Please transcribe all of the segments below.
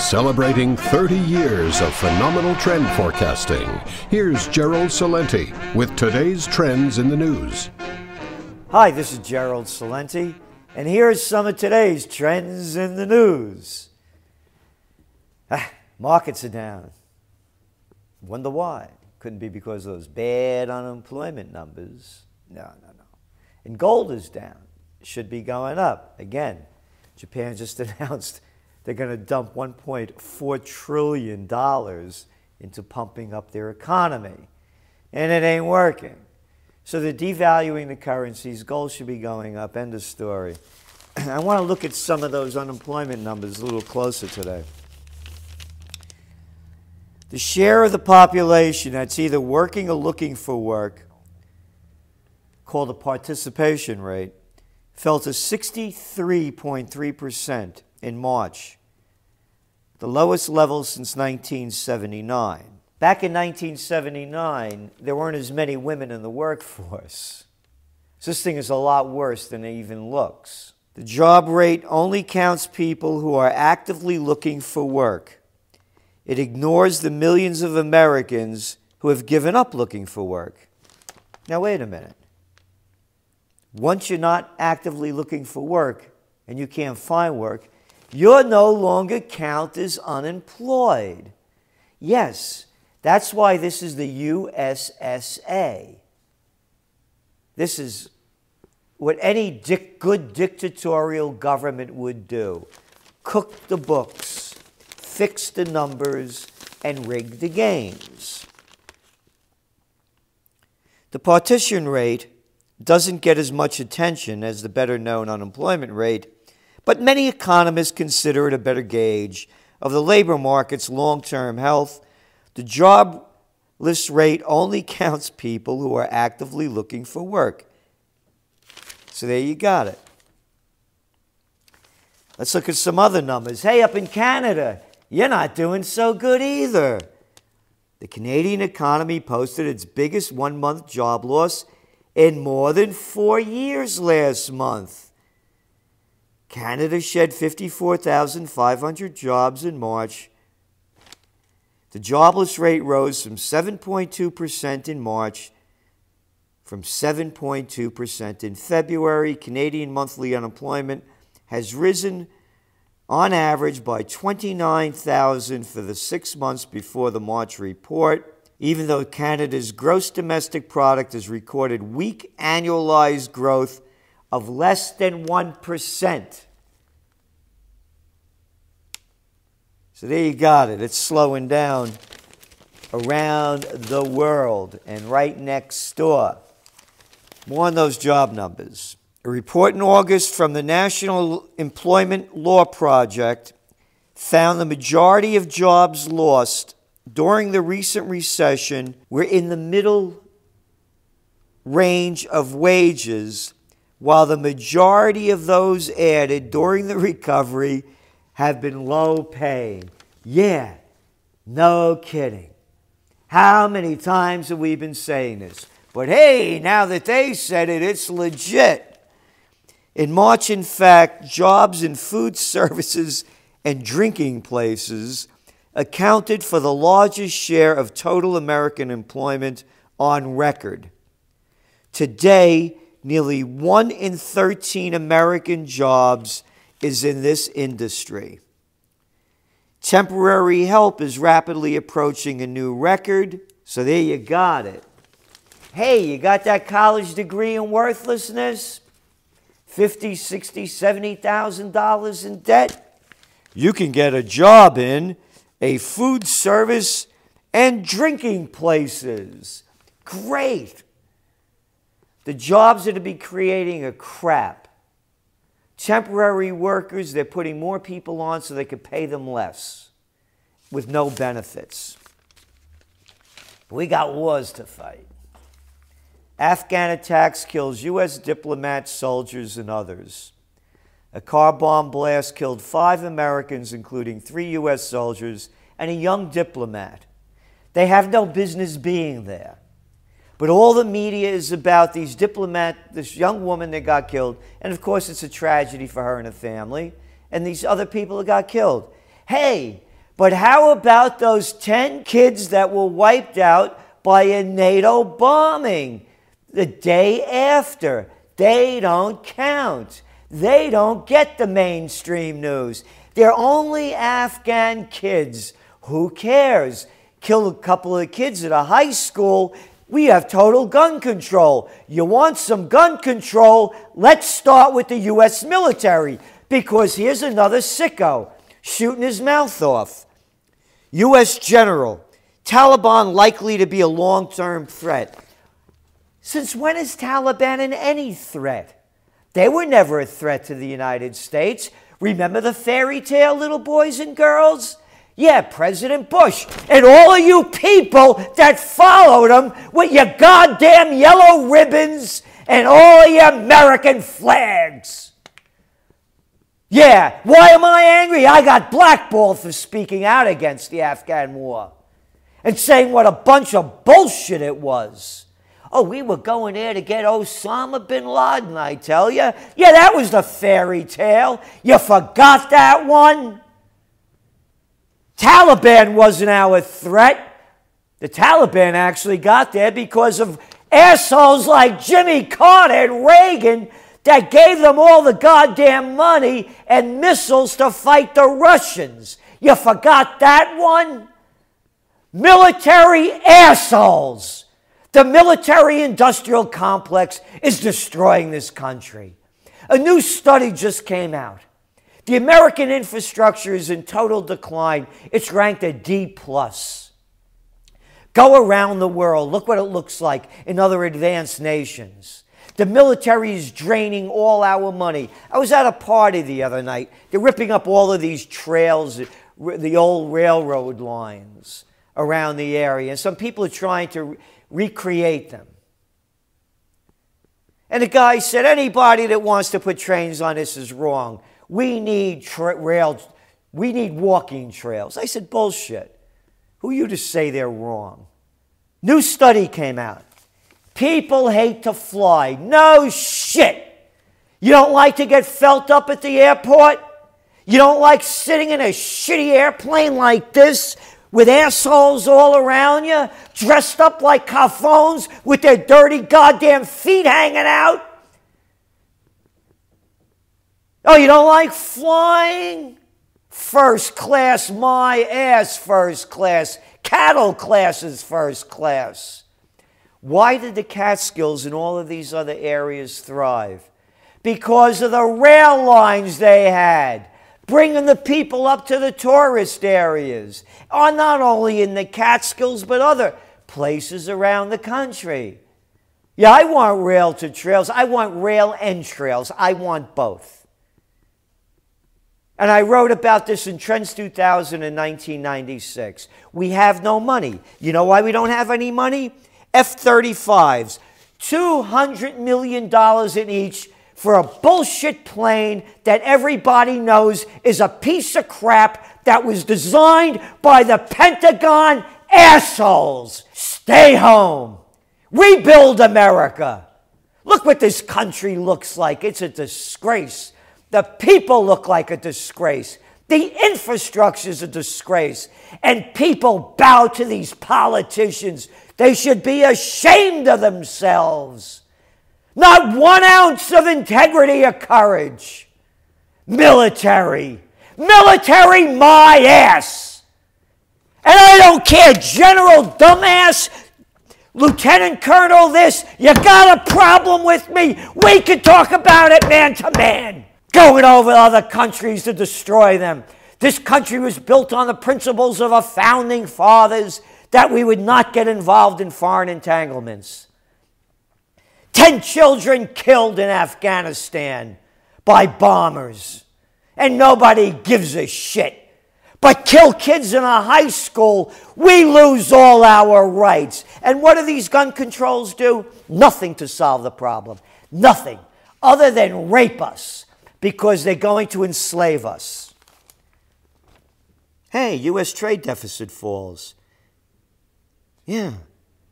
Celebrating 30 years of phenomenal trend forecasting, here's Gerald Celente with today's trends in the news. Hi, this is Gerald Celente, and here's some of today's trends in the news. Markets are down. Wonder why? Couldn't be because of those bad unemployment numbers. No. And gold is down. Should be going up. Again, Japan just announced they're going to dump $1.4 trillion into pumping up their economy. And it ain't working. So they're devaluing the currencies. Gold should be going up. End of story. I want to look at some of those unemployment numbers a little closer today. The share of the population that's either working or looking for work, called the participation rate, fell to 63.3% in March, the lowest level since 1979. Back in 1979, there weren't as many women in the workforce. So this thing is a lot worse than it even looks. The job rate only counts people who are actively looking for work. It ignores the millions of Americans who have given up looking for work. Now, wait a minute. Once you're not actively looking for work and you can't find work, you're no longer counted as unemployed. Yes, that's why this is the USSA. This is what any good dictatorial government would do. Cook the books, fix the numbers, and rig the games. The partition rate doesn't get as much attention as the better-known unemployment rate, but many economists consider it a better gauge of the labor market's long-term health. The jobless rate only counts people who are actively looking for work. So there you got it. Let's look at some other numbers. Hey, up in Canada, you're not doing so good either. The Canadian economy posted its biggest one-month job loss in more than 4 years last month. Canada shed 54,500 jobs in March. The jobless rate rose from 7.2% in March, from 7.2% in February. Canadian monthly unemployment has risen on average by 29,000 for the 6 months before the March report, even though Canada's gross domestic product has recorded weak annualized growth of less than 1%. So there you got it. It's slowing down around the world and right next door. More on those job numbers. A report in August from the National Employment Law Project found the majority of jobs lost during the recent recession were in the middle range of wages, while the majority of those added during the recovery have been low paying. Yeah, no kidding. How many times have we been saying this? But hey, now that they said it, it's legit. In March, in fact, jobs in food services and drinking places accounted for the largest share of total American employment on record. Today, nearly 1 in 13 American jobs is in this industry. Temporary help is rapidly approaching a new record, so there you got it. Hey, you got that college degree in worthlessness? $50,000, $60,000, $70,000 in debt? You can get a job in a food service and drinking places. Great. The jobs that are be creating are crap. Temporary workers, they're putting more people on so they could pay them less with no benefits. We got wars to fight. Afghan attacks kills U.S. diplomats, soldiers, and others. A car bomb blast killed 5 Americans, including 3 U.S. soldiers and a young diplomat. They have no business being there. But all the media is about this young woman that got killed, and of course it's a tragedy for her and her family, and these other people that got killed. Hey, But how about those 10 kids that were wiped out by a NATO bombing the day after? They don't count. They don't get the mainstream news. They're only Afghan kids. Who cares? Kill a couple of kids at a high school. We have total gun control. You want some gun control? Let's start with the U.S. military. Because here's another sicko shooting his mouth off. U.S. General, Taliban likely to be a long-term threat. Since when is Taliban any threat? They were never a threat to the United States. Remember the fairy tale, little boys and girls? Yeah, President Bush and all of you people that followed him with your goddamn yellow ribbons and all of your American flags. Yeah, why am I angry? I got blackballed for speaking out against the Afghan war and saying what a bunch of bullshit it was. Oh, we were going there to get Osama bin Laden, I tell you. Yeah, that was the fairy tale. You forgot that one? Taliban wasn't our threat. The Taliban actually got there because of assholes like Jimmy Carter and Reagan that gave them all the goddamn money and missiles to fight the Russians. You forgot that one? Military assholes. The military-industrial complex is destroying this country. A new study just came out. The American infrastructure is in total decline. It's ranked a D+. Go around the world. Look what it looks like in other advanced nations. The military is draining all our money. I was at a party the other night. They're ripping up all of these trails, the old railroad lines around the area. And some people are trying to recreate them. And the guy said, anybody that wants to put trains on this is wrong. We need we need walking trails. I said, bullshit. Who are you to say they're wrong? New study came out. People hate to fly. No shit. You don't like to get felt up at the airport? You don't like sitting in a shitty airplane like this with assholes all around you, dressed up like caffones with their dirty goddamn feet hanging out? Oh, you don't like flying? First class, my ass, first class. Cattle class is first class. Why did the Catskills and all of these other areas thrive? Because of the rail lines they had, bringing the people up to the tourist areas, or not only in the Catskills, but other places around the country. Yeah, I want rail to trails. I want rail and trails. I want both. And I wrote about this in Trends 2000 in 1996. We have no money. You know why we don't have any money? F-35s, $200 million in each for a bullshit plane that everybody knows is a piece of crap that was designed by the Pentagon assholes. Stay home. Rebuild America. Look what this country looks like. It's a disgrace. The people look like a disgrace. The infrastructure is a disgrace. And people bow to these politicians. They should be ashamed of themselves. Not 1 ounce of integrity or courage. Military. Military my ass. And I don't care, General Dumbass, Lieutenant Colonel this, you got a problem with me? We can talk about it man to man. Going over other countries to destroy them. This country was built on the principles of our founding fathers that we would not get involved in foreign entanglements. 10 children killed in Afghanistan by bombers. And nobody gives a shit. But kill kids in a high school, we lose all our rights. And what do these gun controls do? Nothing to solve the problem. Nothing. Other than rape us. Because they're going to enslave us. Hey, U.S. trade deficit falls. Yeah.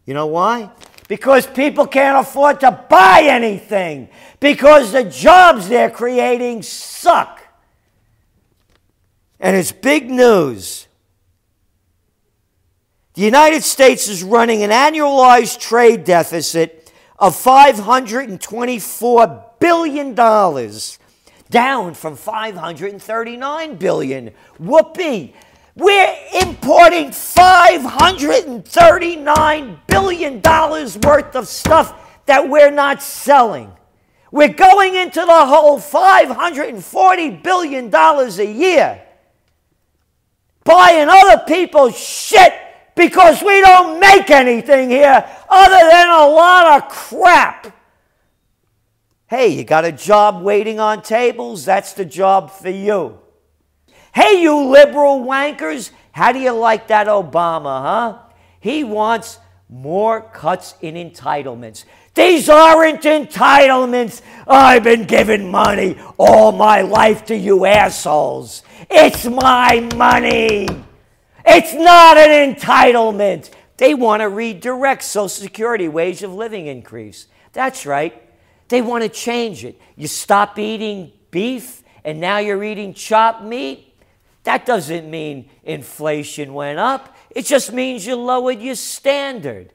You know why? Because people can't afford to buy anything. Because the jobs they're creating suck. And it's big news. The United States is running an annualized trade deficit of $524 billion, down from $539 billion. Whoopee! We're importing $539 billion worth of stuff that we're not selling. We're going into the hole $540 billion a year, buying other people's shit because we don't make anything here other than a lot of crap. Hey, you got a job waiting on tables? That's the job for you. Hey, you liberal wankers, how do you like that Obama, huh? He wants more cuts in entitlements. These aren't entitlements. I've been giving money all my life to you assholes. It's my money. It's not an entitlement. They want to redirect Social Security wage of living increase. That's right. They want to change it. You stop eating beef and now you're eating chopped meat. That doesn't mean inflation went up. It just means you lowered your standard.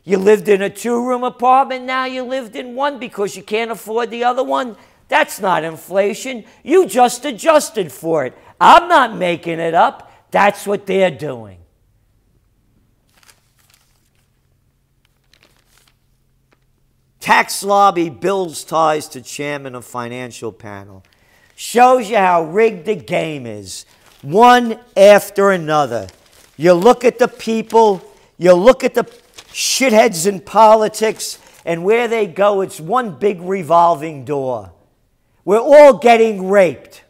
You lived in a two-room apartment, now you lived in one because you can't afford the other one. That's not inflation. You just adjusted for it. I'm not making it up. That's what they're doing. Tax lobby builds ties to chairman of financial panel. Shows you how rigged the game is. One after another. You look at the people, you look at the shitheads in politics, and where they go, it's one big revolving door. We're all getting raped.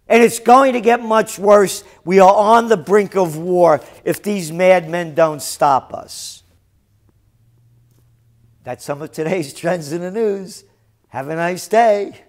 And it's going to get much worse. We are on the brink of war if these madmen don't stop us. That's some of today's trends in the news. Have a nice day.